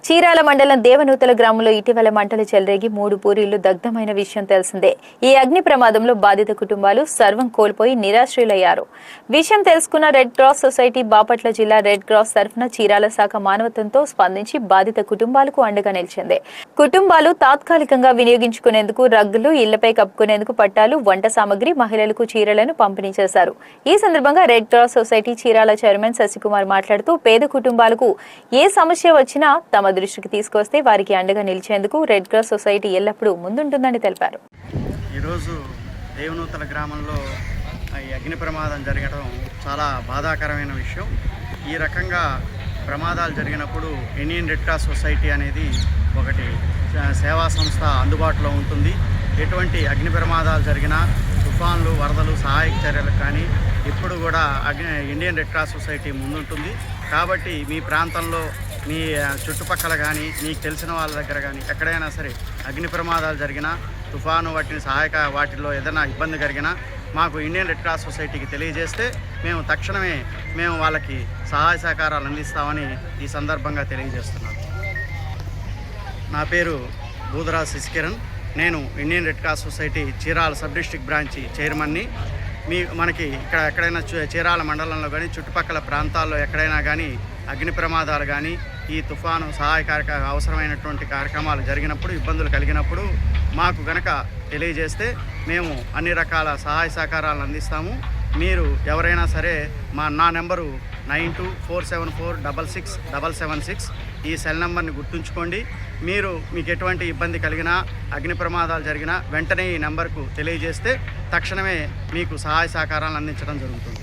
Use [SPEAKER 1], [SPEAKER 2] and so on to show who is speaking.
[SPEAKER 1] చీరాల మండలం దేవనూతల గ్రామంలో ఇటీవల మంటలు చెలరేగి 3 పూరీలు దగ్ధమైన విషయం తెలిసిందే. ఈ అగ్ని ప్రమాదంలో బాధిత కుటుంబాలు సర్వం కోల్పోయి నిరాశ్రయులయ్యారు. విషయం తెలుసుకున్న రెడ్ క్రాస్ సొసైటీ బాపట్ల జిల్లా రెడ్ క్రాస్ తరఫున చీరాల శాఖ మానవత్వంతో స్పందించి బాధిత కుటుంబాలకు అండగా నిలిచింది. కుటుంబాలు తాత్కాలికంగా వినియోగించుకునేందుకు రగ్గులు, ఇళ్లపై కప్పుకునేందుకు పట్టాలు, వంట సామగ్రి, మహిళలకు చీరలను పంపిణీ చేశారు. ఈ సందర్భంగా red cross society Chirala chairman Shashikumar మాట్లాడుతూ పేద కుటుంబాలకు ఏ సమస్య వచ్చినా తమ దృష్టికి తీసుకొస్తే వారికి అండగా నిలిచేందుకు రెడ్ క్రాస్ సొసైటీ ఎల్లప్పుడూ ముందుంటుందని తెలిపారు.
[SPEAKER 2] ఈరోజు దేవనూతల గ్రామంలో ఈ అగ్ని ప్రమాదం జరగడం చాలా బాధాకరమైన విషయం. ఈ రకంగా ప్రమాదాలు జరిగినప్పుడు ఇండియన్ రెడ్ క్రాస్ సొసైటీ అనేది ఒకటి సేవా సంస్థ అందుబాటులో ఉంటుంది. ఎటువంటి అగ్ని ప్రమాదాలు జరిగినా, తుఫాన్లు, వరదలు, సహాయక చర్యలకు కానీ ఇప్పుడు కూడా ఇండియన్ రెడ్ క్రాస్ సొసైటీ ముందుంటుంది. కాబట్టి మీ ప్రాంతంలో, మీ చుట్టుపక్కల కానీ, మీకు తెలిసిన వాళ్ళ దగ్గర కానీ ఎక్కడైనా సరే అగ్ని ప్రమాదాలు జరిగినా, తుఫాను వాటిల్లో ఏదైనా ఇబ్బంది జరిగినా మాకు ఇండియన్ రెడ్ క్రాస్ సొసైటీకి తెలియజేస్తే మేము తక్షణమే వాళ్ళకి సహాయ సహకారాలు అందిస్తామని ఈ సందర్భంగా తెలియజేస్తున్నాను. నా పేరు బూదరాజ్ శశికిరణ్. నేను Indian Red cross society Chirala sub district branch చైర్మన్ని. మనకి ఇక్కడ ఎక్కడైనా చీరాల మండలంలో కానీ చుట్టుపక్కల ప్రాంతాల్లో ఎక్కడైనా కానీ అగ్ని ప్రమాదాలు కానీ, ఈ తుఫాను అవసరమైనటువంటి కార్యక్రమాలు జరిగినప్పుడు, ఇబ్బందులు కలిగినప్పుడు మాకు గనక తెలియజేస్తే మేము అన్ని రకాల సహాయ సహకారాలను అందిస్తాము. మీరు ఎవరైనా సరే నా నెంబరు 9247466776 ఈ సెల్ నెంబర్ని గుర్తుంచుకోండి. మీకు ఎటువంటి ఇబ్బంది కలిగినా, అగ్ని ప్రమాదాలు జరిగినా వెంటనే ఈ నెంబర్కు తెలియజేస్తే తక్షణమే మీకు సహాయ సహకారాలను అందించడం జరుగుతుంది.